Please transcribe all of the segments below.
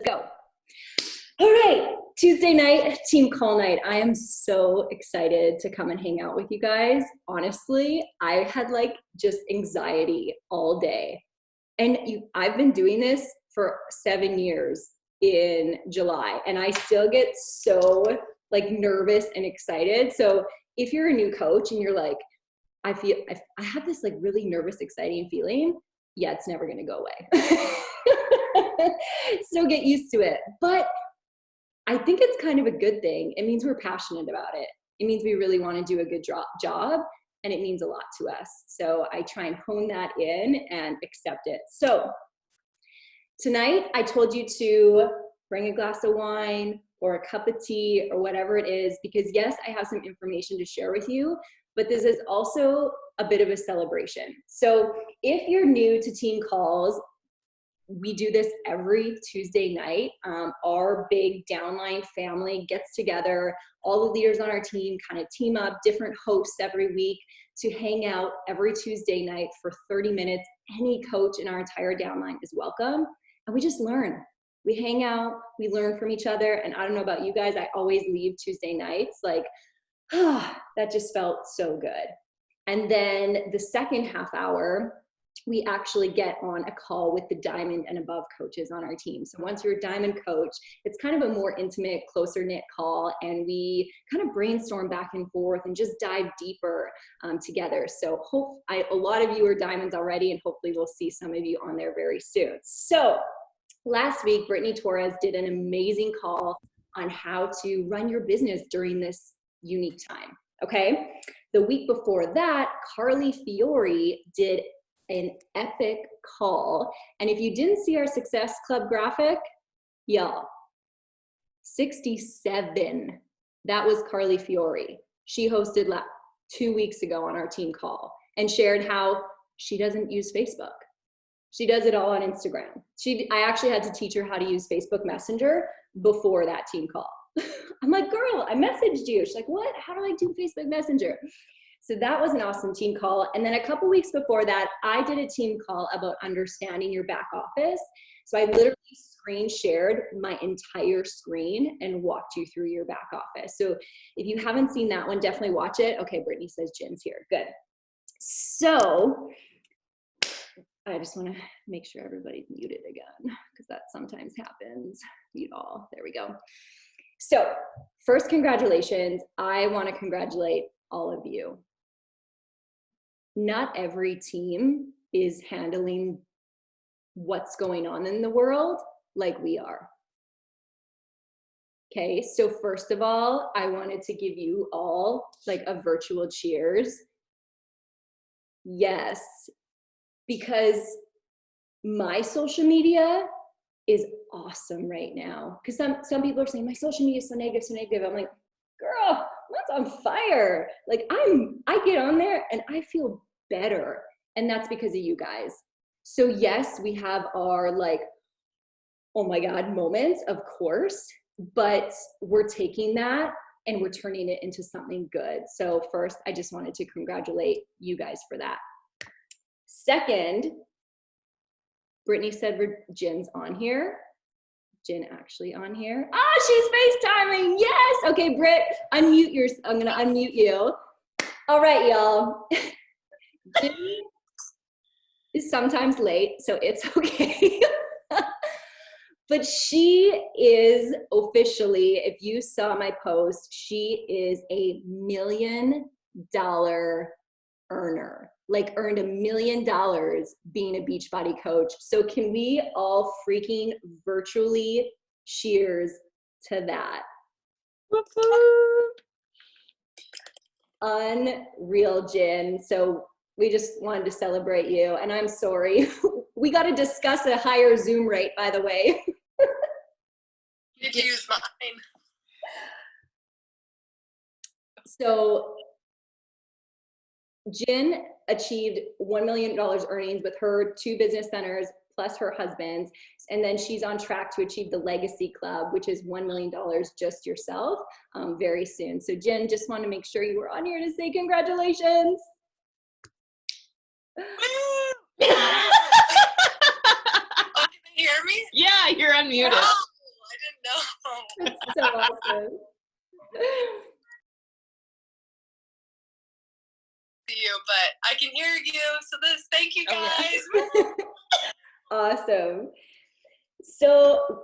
Go. All right, Tuesday night, team call night. I am so excited to come and hang out with you guys. Honestly, I had like just anxiety all day. And I've been doing this for 7 years in July, and I still get so like nervous and excited. So if you're a new coach and you're like, I have this like really nervous, exciting feeling, yeah, it's never gonna go away. So get used to it. But I think it's kind of a good thing. It means we're passionate about it. It means we really want to do a good job, and it means a lot to us. So I try and hone that in and accept it. So tonight I told you to bring a glass of wine or a cup of tea or whatever it is, because yes, I have some information to share with you, but this is also a bit of a celebration. So if you're new to team calls, we do this every Tuesday night. Our big downline family gets together. All the leaders on our team kind of team up, different hosts every week to hang out every Tuesday night for 30 minutes. Any coach in our entire downline is welcome. And we just learn. We hang out, we learn from each other. And I don't know about you guys, I always leave Tuesday nights like, that just felt so good. And then the second half hour, we actually get on a call with the diamond and above coaches on our team. So once you're a diamond coach, it's kind of a more intimate, closer knit call, and we kind of brainstorm back and forth and just dive deeper together. So a lot of you are diamonds already, and hopefully we'll see some of you on there very soon. So last week, Brittany Torres did an amazing call on how to run your business during this unique time, okay? The week before that, Carly Fiore did an epic call. And if you didn't see our Success Club graphic, y'all, 67. That was Carly Fiore. She hosted 2 weeks ago on our team call and shared how she doesn't use Facebook. She does it all on Instagram. I actually had to teach her how to use Facebook Messenger before that team call. I'm like, girl, I messaged you. She's like, what? How do I do Facebook Messenger? So that was an awesome team call. And then a couple weeks before that, I did a team call about understanding your back office. So I literally screen shared my entire screen and walked you through your back office. So if you haven't seen that one, definitely watch it. Okay, Brittany says Jen's here. Good. So I just want to make sure everybody's muted again, because that sometimes happens. Mute all. There we go. So first, congratulations. I want to congratulate all of you. Not every team is handling what's going on in the world like we are. Okay, so first of all, I wanted to give you all like a virtual cheers. Yes, because my social media is awesome right now. Because some people are saying my social media is so negative, so negative. I'm like, girl, mine's on fire. Like I get on there and I feel better. And that's because of you guys. So yes, we have our like, oh my God moments, of course, but we're taking that and we're turning it into something good. So first, I just wanted to congratulate you guys for that. Second, Brittany said Jen's on here. Jen actually on here. Ah, she's FaceTiming. Yes. Okay, Britt, unmute yours. I'm gonna unmute you. All right, y'all. Jen is sometimes late, so it's okay. But she is officially, if you saw my post, she is a $1 million earner. Like earned $1 million being a Beachbody coach. So can we all freaking virtually cheers to that? Unreal, Jen. So we just wanted to celebrate you, and I'm sorry. We got to discuss a higher Zoom rate, by the way. You need to use mine. So Jen achieved $1 million earnings with her 2 business centers plus her husband's, and then she's on track to achieve the Legacy Club, which is $1 million just yourself, very soon. So Jen, just want to make sure you were on here to say congratulations. Oh, can you hear me? Yeah, you're unmuted. Oh, So awesome. You, but I can hear you. So thank you guys. Awesome. So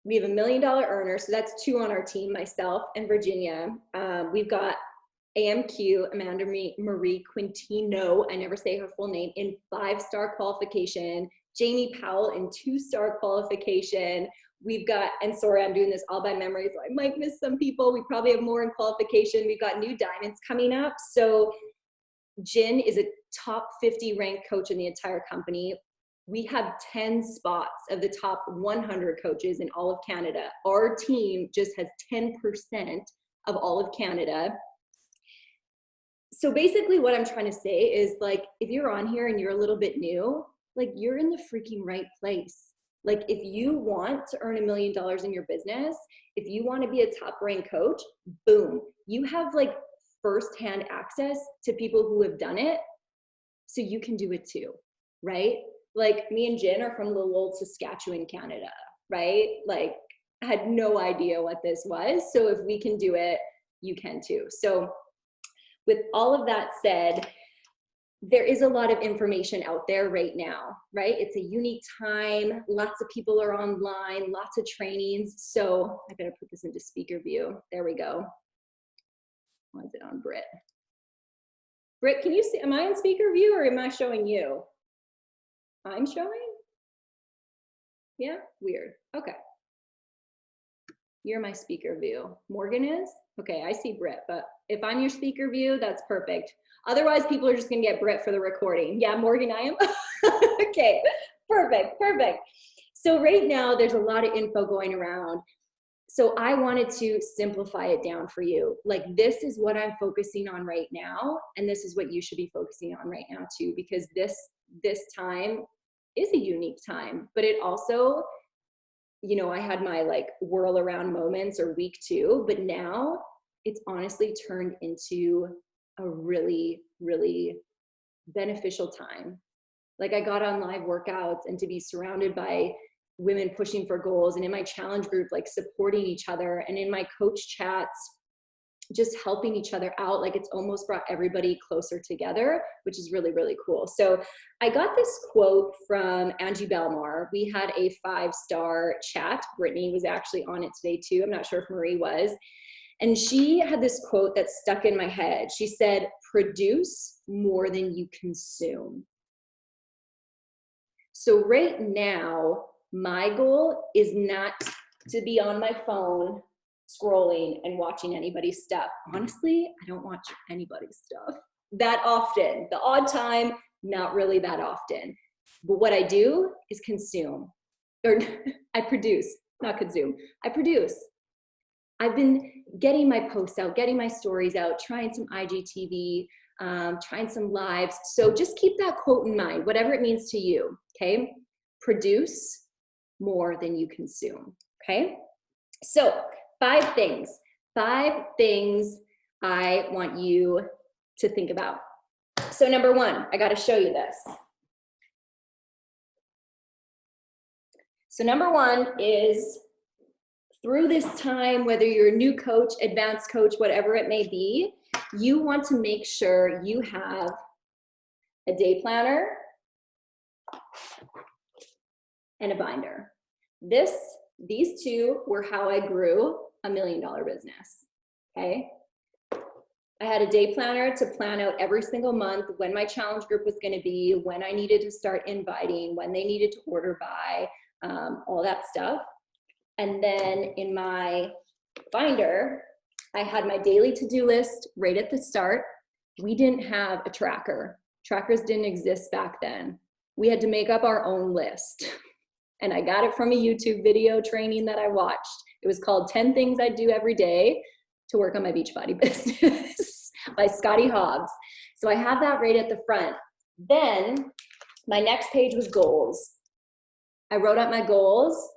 we have $1 million earner. So that's 2 on our team, myself and Virginia. We've got AMQ, Amanda Marie Quintino, I never say her full name, in 5-star qualification. Jamie Powell in 2-star qualification. We've got, and sorry, I'm doing this all by memory, so I might miss some people. We probably have more in qualification. We've got new diamonds coming up. So Jen is a top 50 ranked coach in the entire company. We have 10 spots of the top 100 coaches in all of Canada. Our team just has 10% of all of Canada. So basically what I'm trying to say is, like, if you're on here and you're a little bit new, like, you're in the freaking right place. Like, if you want to earn $1 million in your business, if you want to be a top ranked coach, boom, you have like firsthand access to people who have done it. So you can do it too, right? Like, me and Jen are from little old Saskatchewan, Canada, right? Like, I had no idea what this was. So if we can do it, you can too. So with all of that said, there is a lot of information out there right now, right? It's a unique time. Lots of people are online, lots of trainings. So I gotta put this into speaker view. There we go. Why is it on Britt? Britt, can you see, am I on speaker view or am I showing you? I'm showing? Yeah, weird. Okay. You're my speaker view. Morgan is? Okay, I see Britt, but if I'm your speaker view, that's perfect. Otherwise, people are just gonna get Britt for the recording. Yeah, Morgan, I am. Okay, perfect, perfect. So right now, there's a lot of info going around. So I wanted to simplify it down for you. Like, this is what I'm focusing on right now, and this is what you should be focusing on right now too, because this time is a unique time, but it also, you know, I had my like whirl around moments or week too, but now it's honestly turned into a really, really beneficial time. Like, I got on live workouts, and to be surrounded by women pushing for goals, and in my challenge group, like supporting each other, and in my coach chats, just helping each other out. Like, it's almost brought everybody closer together, which is really, really cool. So I got this quote from Angie Belmar. We had a 5-star chat. Brittany was actually on it today too. I'm not sure if Marie was. And she had this quote that stuck in my head. She said, "Produce more than you consume." So right now, my goal is not to be on my phone scrolling and watching anybody's stuff. Honestly, I don't watch anybody's stuff that often. The odd time, not really that often. But what I do is consume, or I produce, not consume. I produce. I've been getting my posts out, getting my stories out, trying some IGTV, trying some lives. So just keep that quote in mind, whatever it means to you, okay? Produce more than you consume, okay? So 5 things I want you to think about. So number 1, I gotta show you this. So number 1 is, through this time, whether you're a new coach, advanced coach, whatever it may be, you want to make sure you have a day planner and a binder. These 2 were how I grew a $1 million business, okay? I had a day planner to plan out every single month when my challenge group was gonna be, when I needed to start inviting, when they needed to order by, all that stuff. And then in my binder, I had my daily to-do list right at the start. We didn't have a tracker. Trackers didn't exist back then. We had to make up our own list. And I got it from a YouTube video training that I watched. It was called 10 Things I Do Every Day to Work on My Beachbody Business by Scotty Hobbs. So I have that right at the front. Then my next page was goals. I wrote up my goals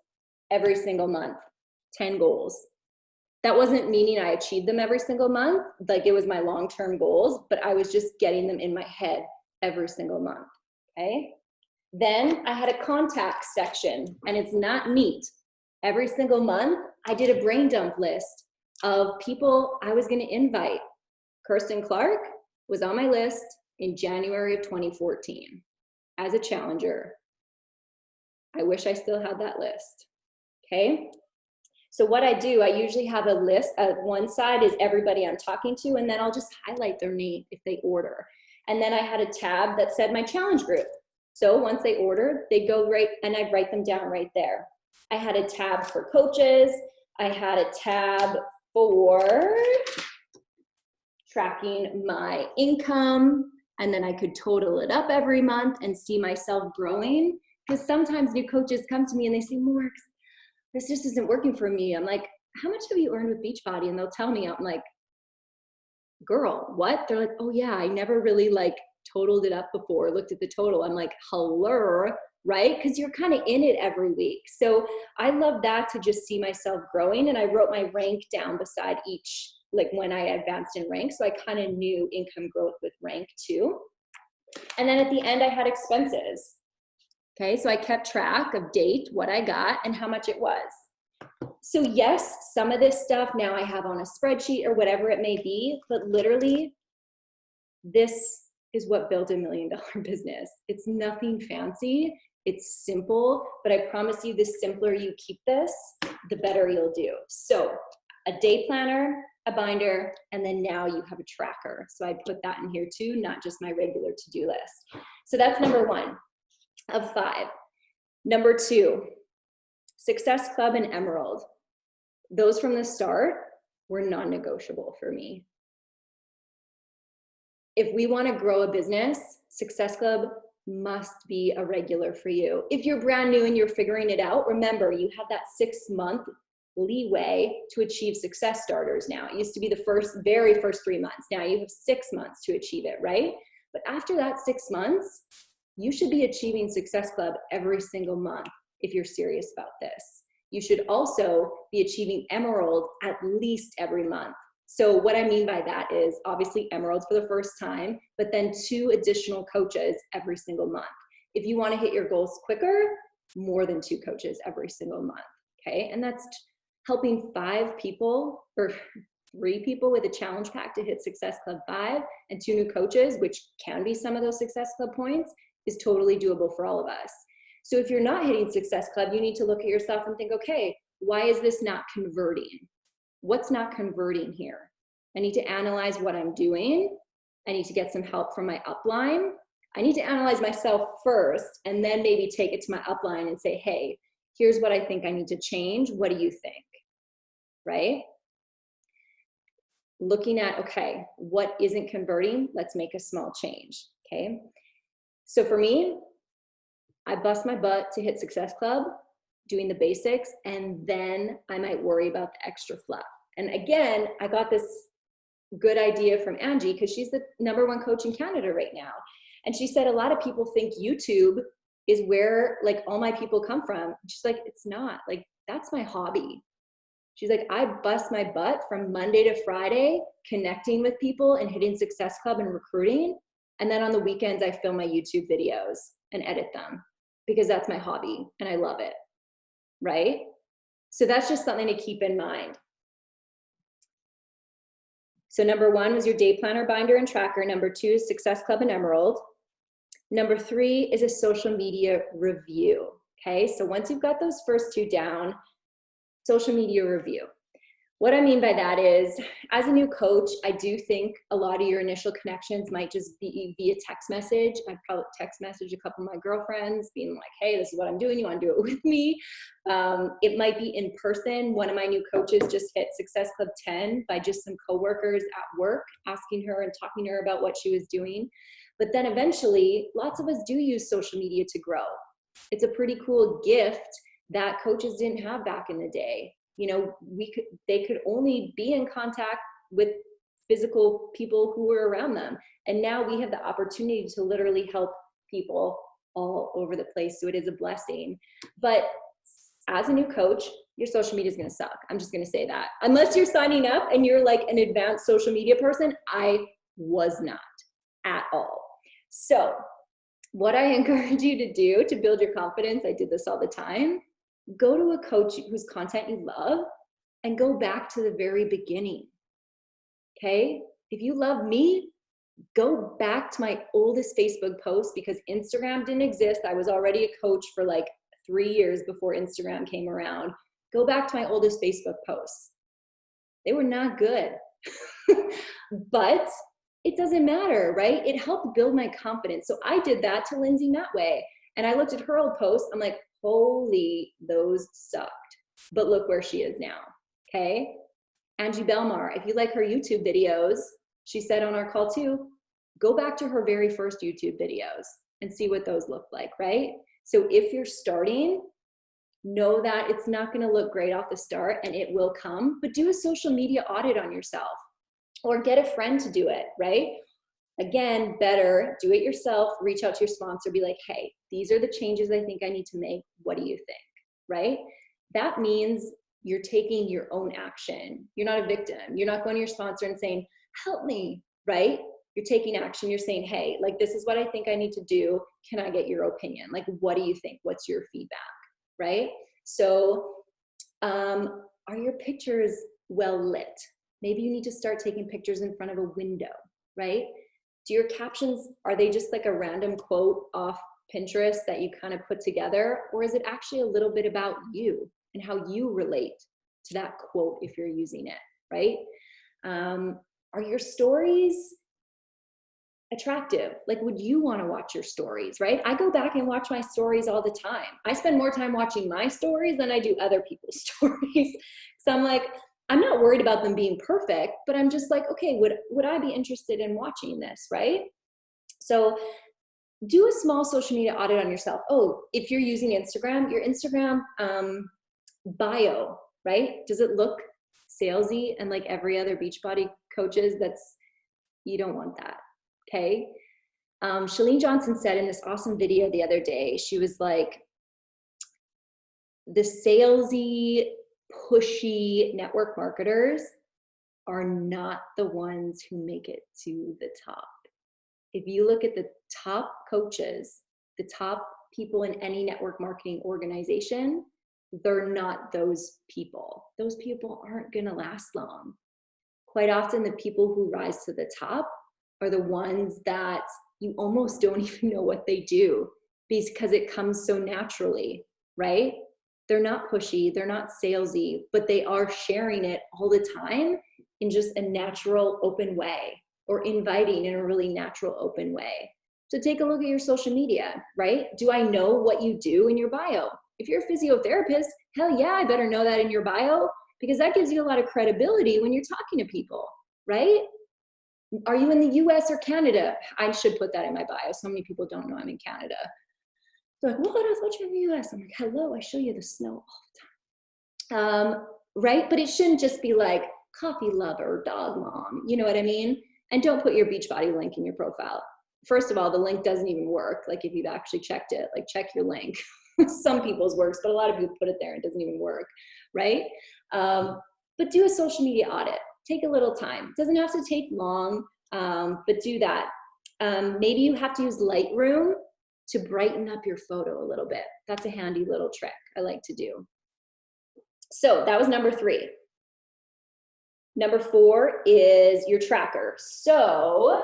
every single month, 10 goals. That wasn't meaning I achieved them every single month, like it was my long-term goals, but I was just getting them in my head every single month, okay? Then I had a contact section, and it's not neat. Every single month, I did a brain dump list of people I was going to invite. Kirsten Clark was on my list in January of 2014 as a challenger. I wish I still had that list. Okay. So what I do, I usually have a list. One side is everybody I'm talking to, and then I'll just highlight their name if they order. And then I had a tab that said my challenge group. So once they ordered, they go right, and I'd write them down right there. I had a tab for coaches. I had a tab for tracking my income, and then I could total it up every month and see myself growing. Because sometimes new coaches come to me and they say, Morks, this just isn't working for me. I'm like, how much have you earned with Beachbody? And they'll tell me, I'm like, girl, what? They're like, oh yeah, I never really like totaled it up before, looked at the total. I'm like, hello, right? Because you're kind of in it every week. So I love that, to just see myself growing. And I wrote my rank down beside each, like when I advanced in rank. So I kind of knew income growth with rank too. And then at the end, I had expenses. Okay, so I kept track of date, what I got, and how much it was. So yes, some of this stuff now I have on a spreadsheet or whatever it may be, but literally this is what built $1 million business. It's nothing fancy, it's simple, but I promise you, the simpler you keep this, the better you'll do. So a day planner, a binder, and then now you have a tracker. So I put that in here too, not just my regular to-do list. So that's number 1 of 5. Number 2, Success Club and Emerald. Those from the start were non-negotiable for me. If we want to grow a business, Success Club must be a regular for you. If you're brand new and you're figuring it out, remember you have that 6-month leeway to achieve success starters now. It used to be the very first 3 months. Now you have 6 months to achieve it, right? But after that 6 months, you should be achieving Success Club every single month if you're serious about this. You should also be achieving Emerald at least every month. So what I mean by that is obviously Emerald for the first time, but then 2 additional coaches every single month. If you want to hit your goals quicker, more than 2 coaches every single month, okay? And that's helping 5 people or 3 people with a challenge pack to hit Success Club 5 and 2 new coaches, which can be some of those Success Club points, is totally doable for all of us. So if you're not hitting Success Club, you need to look at yourself and think, okay, why is this not converting? What's not converting here? I need to analyze what I'm doing. I need to get some help from my upline. I need to analyze myself first and then maybe take it to my upline and say, hey, here's what I think I need to change. What do you think? Right? Looking at, okay, what isn't converting? Let's make a small change, okay? So for me, I bust my butt to hit Success Club, doing the basics, and then I might worry about the extra fluff. And again, I got this good idea from Angie because she's the #1 coach in Canada right now. And she said a lot of people think YouTube is where like all my people come from. She's like, it's not. Like, that's my hobby. She's like, I bust my butt from Monday to Friday connecting with people and hitting Success Club and recruiting. And then on the weekends, I film my YouTube videos and edit them because that's my hobby and I love it, right? So that's just something to keep in mind. So number 1 was your day planner, binder, and tracker. Number 2 is Success Club and Emerald. Number 3 is a social media review, okay? So once you've got those first 2 down, social media review. What I mean by that is, as a new coach, I do think a lot of your initial connections might just be via text message. I'd probably text message a couple of my girlfriends being like, hey, this is what I'm doing. You want to do it with me? It might be in person. One of my new coaches just hit Success Club 10 by just some coworkers at work, asking her and talking to her about what she was doing. But then eventually, lots of us do use social media to grow. It's a pretty cool gift that coaches didn't have back in the day. You know, they could only be in contact with physical people who were around them. And now we have the opportunity to literally help people all over the place. So it is a blessing. But as a new coach, your social media is going to suck. I'm just going to say that. Unless you're signing up and you're like an advanced social media person, I was not at all. So what I encourage you to do to build your confidence, I did this all the time, go to a coach whose content you love and go back to the very beginning. Okay? If you love me, go back to my oldest Facebook post, because Instagram didn't exist. I was already a coach for like 3 years before Instagram came around. Go back to my oldest Facebook posts. They were not good. But it doesn't matter, right? It helped build my confidence. So I did that to Lindsay that way. And I looked at her old post. I'm like, holy, those sucked. But look where she is now. Okay? Angie Belmar, if you like her YouTube videos, she said on our call too, go back to her very first YouTube videos and see what those look like, right? So if you're starting, know that it's not going to look great off the start, and it will come, but do a social media audit on yourself or get a friend to do it, right? Again, better do it yourself, reach out to your sponsor, be like, hey, these are the changes I think I need to make. What do you think, right? That means you're taking your own action. You're not a victim. You're not going to your sponsor and saying, help me, right? You're taking action. You're saying, hey, like, this is what I think I need to do. Can I get your opinion? Like, what do you think? What's your feedback, right? So are your pictures well lit? Maybe you need to start taking pictures in front of a window, right? Do your captions, are they just like a random quote off Pinterest that you kind of put together? Or is it actually a little bit about you and how you relate to that quote if you're using it, right? Are your stories attractive? Like, would you want to watch your stories, right? I go back and watch my stories all the time. I spend more time watching my stories than I do other people's stories. So I'm like, I'm not worried about them being perfect, but I'm just like, okay, would I be interested in watching this, right? So do a small social media audit on yourself. Oh, if you're using Instagram, your Instagram bio, right? Does it look salesy and like every other Beachbody coaches? You don't want that, okay? Shalene Johnson said in this awesome video the other day, she was like, the salesy, pushy network marketers are not the ones who make it to the top. If you look at the top coaches, the top people in any network marketing organization, they're not those people. Those people aren't going to last long. Quite often, the people who rise to the top are the ones that you almost don't even know what they do, because it comes so naturally, right? They're not pushy, they're not salesy, but they are sharing it all the time in just a natural, open way, or inviting in a really natural, open way. So take a look at your social media, right? Do I know what you do in your bio? If you're a physiotherapist, hell yeah, I better know that in your bio, because that gives you a lot of credibility when you're talking to people, right? Are you in the US or Canada? I should put that in my bio. So many people don't know I'm in Canada. They're like, what? I thought you're in the US. I'm like, hello, I show you the snow all the time. Right? But it shouldn't just be like coffee lover, dog mom. You know what I mean? And don't put your Beachbody link in your profile. First of all, the link doesn't even work. Like, if you've actually checked it, like, check your link. Some people's works, but a lot of people put it there and it doesn't even work, right? But do a social media audit. Take a little time. It doesn't have to take long, but do that. Maybe you have to use Lightroom to brighten up your photo a little bit. That's a handy little trick I like to do. So that was number 3. Number 4 is your tracker. So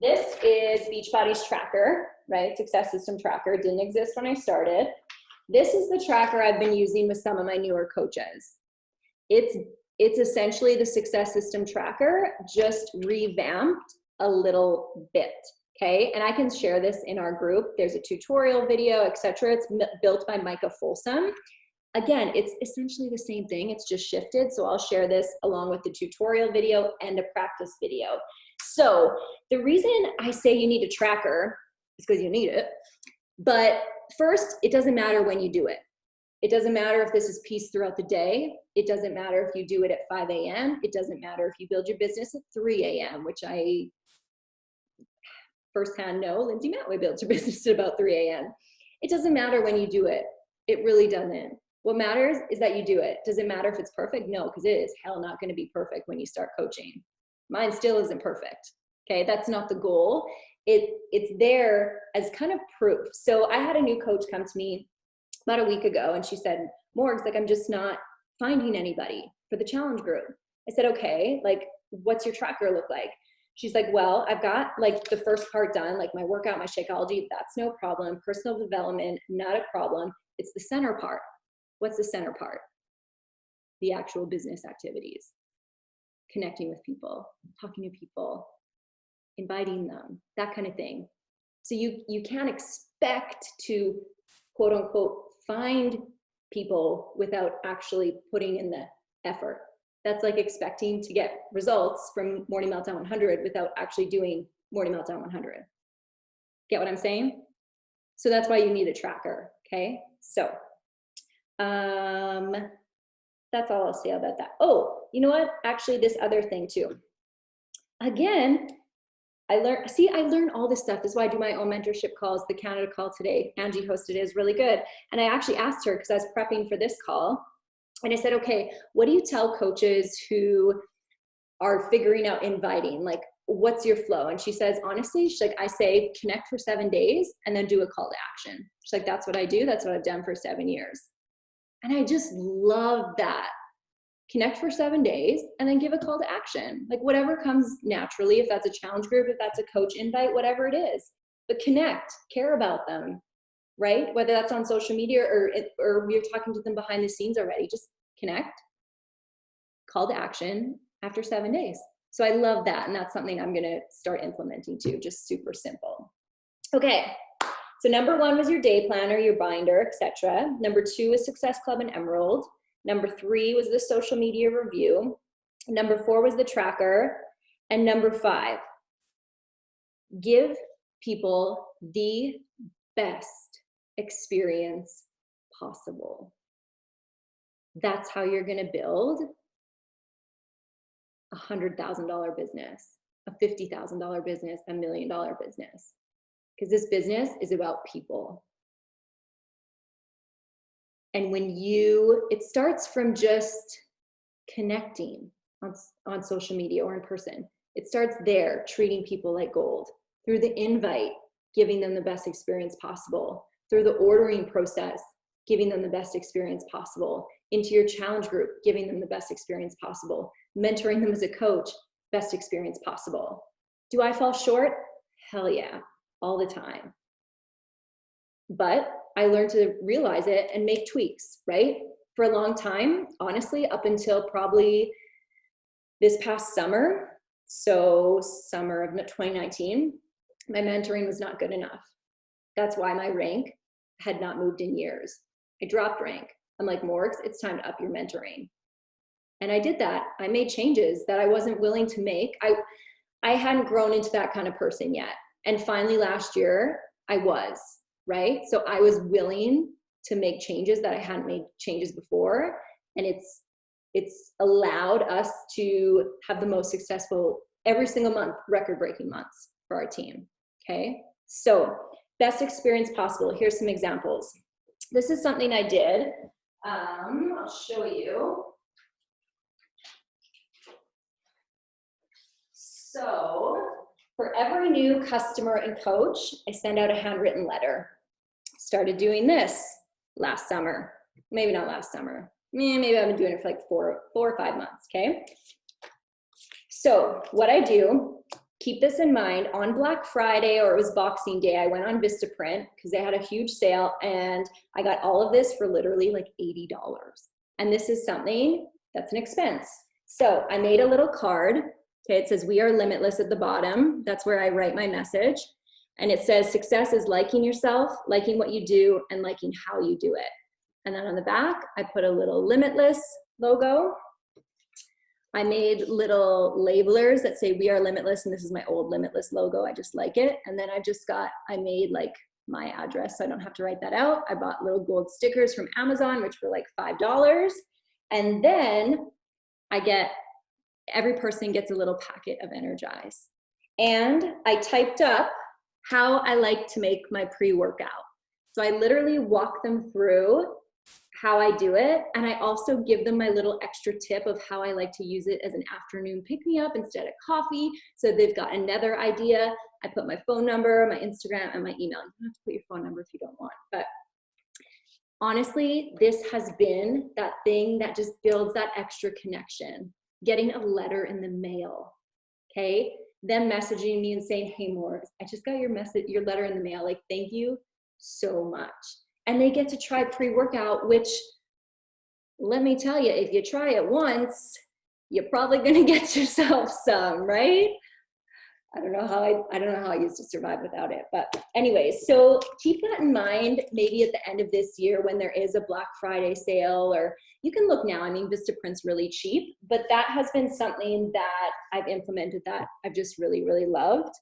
this is Beachbody's tracker, right? Success System tracker. It didn't exist when I started. This is the tracker I've been using with some of my newer coaches. It's essentially the Success System tracker, just revamped a little bit, okay? And I can share this in our group. There's a tutorial video, etc. It's built by Micah Folsom. Again, it's essentially the same thing. It's just shifted. So I'll share this along with the tutorial video and a practice video. So the reason I say you need a tracker is because you need it. But first, it doesn't matter when you do it. It doesn't matter if this is pieced throughout the day. It doesn't matter if you do it at 5 a.m. It doesn't matter if you build your business at 3 a.m., which I firsthand know Lindsay Matway builds her business at about 3 a.m. It doesn't matter when you do it. It really doesn't. What matters is that you do it. Does it matter if it's perfect? No, because it is hell not going to be perfect when you start coaching. Mine still isn't perfect. Okay, that's not the goal. it's there as kind of proof. So I had a new coach come to me about a week ago, and she said, Morgs, like, I'm just not finding anybody for the challenge group. I said, okay, like, what's your tracker look like? She's like, well, I've got like the first part done, like my workout, my Shakeology, that's no problem. Personal development, not a problem. It's the center part. What's the center part? The actual business activities, connecting with people, talking to people, inviting them, that kind of thing. So you can't expect to, quote unquote, find people without actually putting in the effort. That's like expecting to get results from Morning Meltdown 100 without actually doing Morning Meltdown 100. Get what I'm saying? So that's why you need a tracker, okay? So that's all I'll say about that. Oh, you know what? Actually, this other thing too. Again, I learn all this stuff. This is why I do my own mentorship calls. The Canada call today, Angie hosted it, is really good. And I actually asked her, because I was prepping for this call, and I said, okay, what do you tell coaches who are figuring out inviting? Like, what's your flow? And she says, honestly, she's like, I say connect for 7 days and then do a call to action. She's like, that's what I do. That's what I've done for 7 years. And I just love that. Connect for 7 days and then give a call to action. Like, whatever comes naturally, if that's a challenge group, if that's a coach invite, whatever it is. But connect, care about them, right? Whether that's on social media or you're talking to them behind the scenes already, just connect, call to action after 7 days. So I love that. And that's something I'm going to start implementing too, just super simple. Okay. So number 1 was your day planner, your binder, etc. Number 2 is Success Club and Emerald. Number 3 was the social media review. Number 4 was the tracker. And number 5, give people the best experience possible. That's how you're going to build a $100,000 business, a $50,000 business, $1 million business. Because this business is about people. And when it starts from just connecting on social media or in person. It starts there, treating people like gold. Through the invite, giving them the best experience possible. Through the ordering process, giving them the best experience possible. Into your challenge group, giving them the best experience possible. Mentoring them as a coach, best experience possible. Do I fall short? Hell yeah, all the time. But I learned to realize it and make tweaks, right? For a long time, honestly, up until probably this past summer, so summer of 2019, my mentoring was not good enough. That's why my rank had not moved in years. I dropped rank. I'm like, Morgs, it's time to up your mentoring. And I did that. I made changes that I wasn't willing to make. I hadn't grown into that kind of person yet. And finally last year, I was, right? So I was willing to make changes that I hadn't made changes before. And it's allowed us to have the most successful every single month, record-breaking months for our team, okay? So best experience possible. Here's some examples. This is something I did. I'll show you. So for every new customer and coach, I send out a handwritten letter. Started doing this last summer. Maybe not last summer. Maybe I've been doing it for like four or 5 months, okay? So what I do, keep this in mind, on Black Friday, or it was Boxing Day, I went on Vistaprint because they had a huge sale, and I got all of this for literally like $80. And this is something that's an expense. So I made a little card. Okay, it says, "We are limitless" at the bottom. That's where I write my message. And it says, success is liking yourself, liking what you do, and liking how you do it. And then on the back, I put a little Limitless logo. I made little labelers that say, "We are limitless," and this is my old Limitless logo. I just like it. And then I made like my address, so I don't have to write that out. I bought little gold stickers from Amazon, which were like $5. And then every person gets a little packet of Energize. And I typed up how I like to make my pre-workout. So I literally walk them through how I do it. And I also give them my little extra tip of how I like to use it as an afternoon pick-me-up instead of coffee. So they've got another idea. I put my phone number, my Instagram, and my email. You don't have to put your phone number if you don't want. But honestly, this has been that thing that just builds that extra connection. Getting a letter in the mail, okay? Them messaging me and saying, hey, Morris, I just got your letter in the mail. Like, thank you so much. And they get to try pre-workout, which, let me tell you, if you try it once, you're probably gonna get yourself some, right? I don't know how I used to survive without it. But anyways, so keep that in mind, maybe at the end of this year when there is a Black Friday sale, or you can look now, I mean, Vistaprint's really cheap, but that has been something that I've implemented that I've just really, really loved.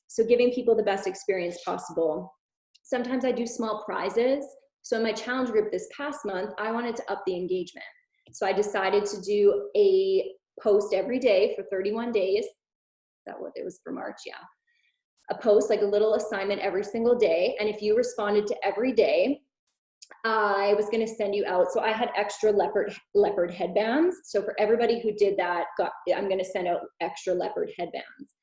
So giving people the best experience possible. Sometimes I do small prizes. So in my challenge group this past month, I wanted to up the engagement. So I decided to do a post every day for 31 days. That what it was for March, yeah. A post, like a little assignment every single day. And if you responded to every day, I was gonna send you out. So I had extra leopard headbands. So for everybody who did that, I'm gonna send out extra leopard headbands.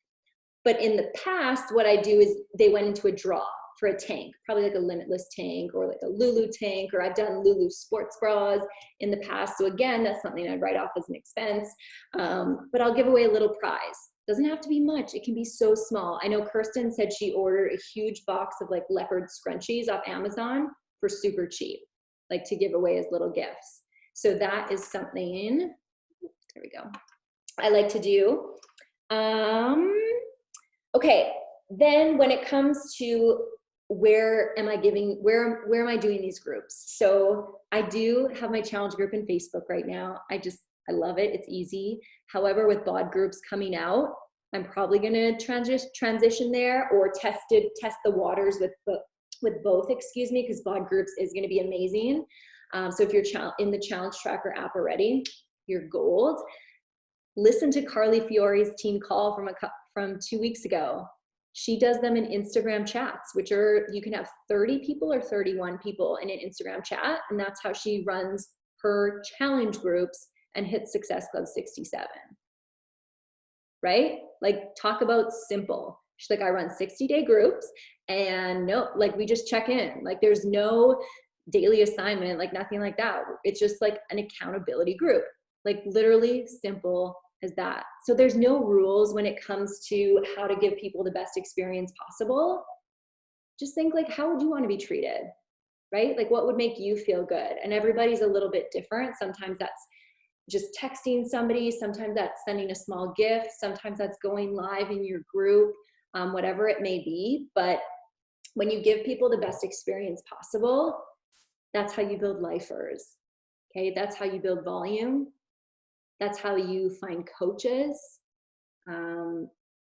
But in the past, what I do is they went into a draw for a tank, probably like a Limitless tank or like a Lulu tank, or I've done Lulu sports bras in the past. So again, that's something I'd write off as an expense, but I'll give away a little prize. Doesn't have to be much. It can be so small. I know Kirsten said she ordered a huge box of like leopard scrunchies off Amazon for super cheap, like to give away as little gifts. So that is something, there we go, I like to do. Okay, then when it comes to where am I doing these groups? So I do have my challenge group in Facebook right now. I love it, it's easy. However, with bod groups coming out, I'm probably gonna transition there or test the waters with both, because bod groups is gonna be amazing. So if you're in the challenge tracker app already, you're gold. Listen to Carly Fiore's team call from 2 weeks ago. She does them in Instagram chats, which are, you can have 30 people or 31 people in an Instagram chat. And that's how she runs her challenge groups and hits Success Club 67. Right? Like, talk about simple. She's like, I run 60-day groups and we just check in. Like, there's no daily assignment, like nothing like that. It's just like an accountability group, like literally simple as that. So there's no rules when it comes to how to give people the best experience possible. Just think, like, how would you want to be treated, right? Like, what would make you feel good? And everybody's a little bit different. Sometimes that's just texting somebody, sometimes that's sending a small gift, sometimes that's going live in your group, whatever it may be. But when you give people the best experience possible, that's how you build lifers, okay? That's how you build volume. That's how you find coaches.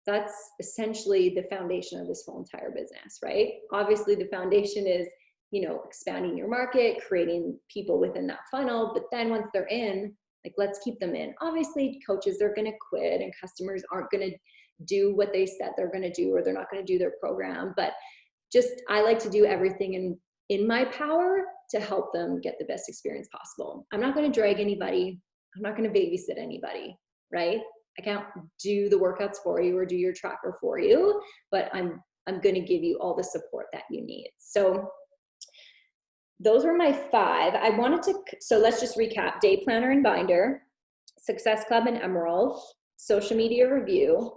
That's essentially the foundation of this whole entire business, right? Obviously, the foundation is, expanding your market, creating people within that funnel. But then once they're in, like, let's keep them in. Obviously, coaches are going to quit and customers aren't going to do what they said they're going to do, or they're not going to do their program. But I like to do everything in my power to help them get the best experience possible. I'm not going to drag anybody. I'm not going to babysit anybody, right? I can't do the workouts for you or do your tracker for you, but I'm going to give you all the support that you need. So those were my 5. So let's just recap: day planner and binder, Success Club and Emerald, social media review,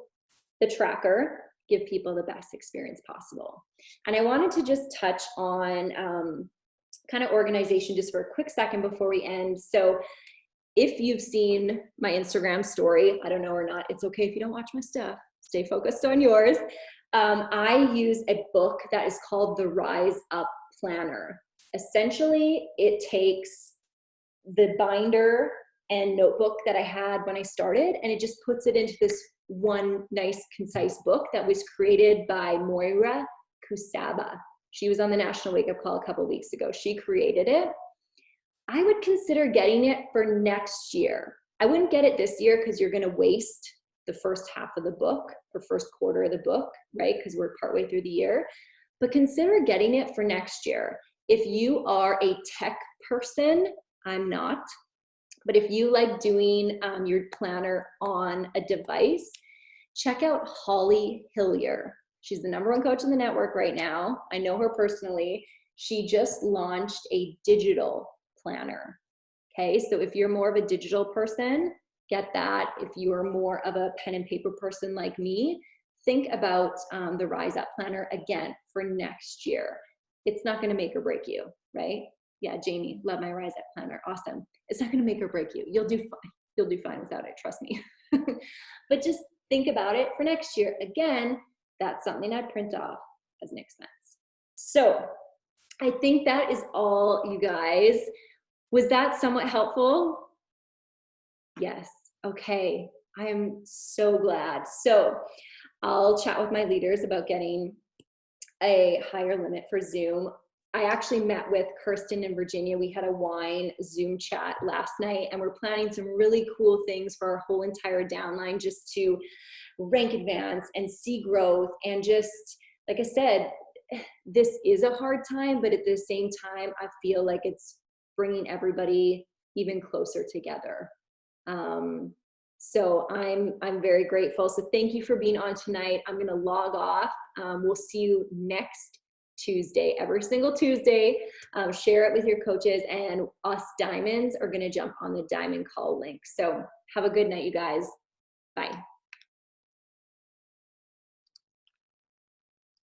the tracker, give people the best experience possible. And I wanted to just touch on kind of organization just for a quick second before we end. So if you've seen my Instagram story, I don't know or not, it's okay if you don't watch my stuff. Stay focused on yours. I use a book that is called the Rise Up Planner. Essentially, it takes the binder and notebook that I had when I started, and it just puts it into this one nice, concise book that was created by Moira Kusaba. She was on the National Wake Up Call a couple weeks ago. She created it. I would consider getting it for next year. I wouldn't get it this year because you're going to waste the first half of the book or first quarter of the book, right? Because we're partway through the year. But consider getting it for next year. If you are a tech person, I'm not, but if you like doing your planner on a device, check out Holly Hillier. She's the #1 coach in the network right now. I know her personally. She just launched a digital planner. Okay, so if you're more of a digital person, get that. If you are more of a pen and paper person like me, think about the Rise Up Planner again for next year. It's not going to make or break you, right? Yeah, Jamie, love my Rise Up Planner. Awesome. It's not going to make or break you. You'll do fine. You'll do fine without it. Trust me. But just think about it for next year. Again, that's something I'd print off as an expense. So I think that is all, you guys. Was that somewhat helpful? Yes. Okay. I am so glad. So I'll chat with my leaders about getting a higher limit for Zoom. I actually met with Kirsten in Virginia. We had a wine Zoom chat last night, and we're planning some really cool things for our whole entire downline, just to rank advance and see growth. And just, like I said, this is a hard time, but at the same time, I feel like it's bringing everybody even closer together. So I'm very grateful. So thank you for being on tonight. I'm going to log off. We'll see you next Tuesday, every single Tuesday. Share it with your coaches, and us diamonds are going to jump on the diamond call link. So have a good night, you guys. Bye.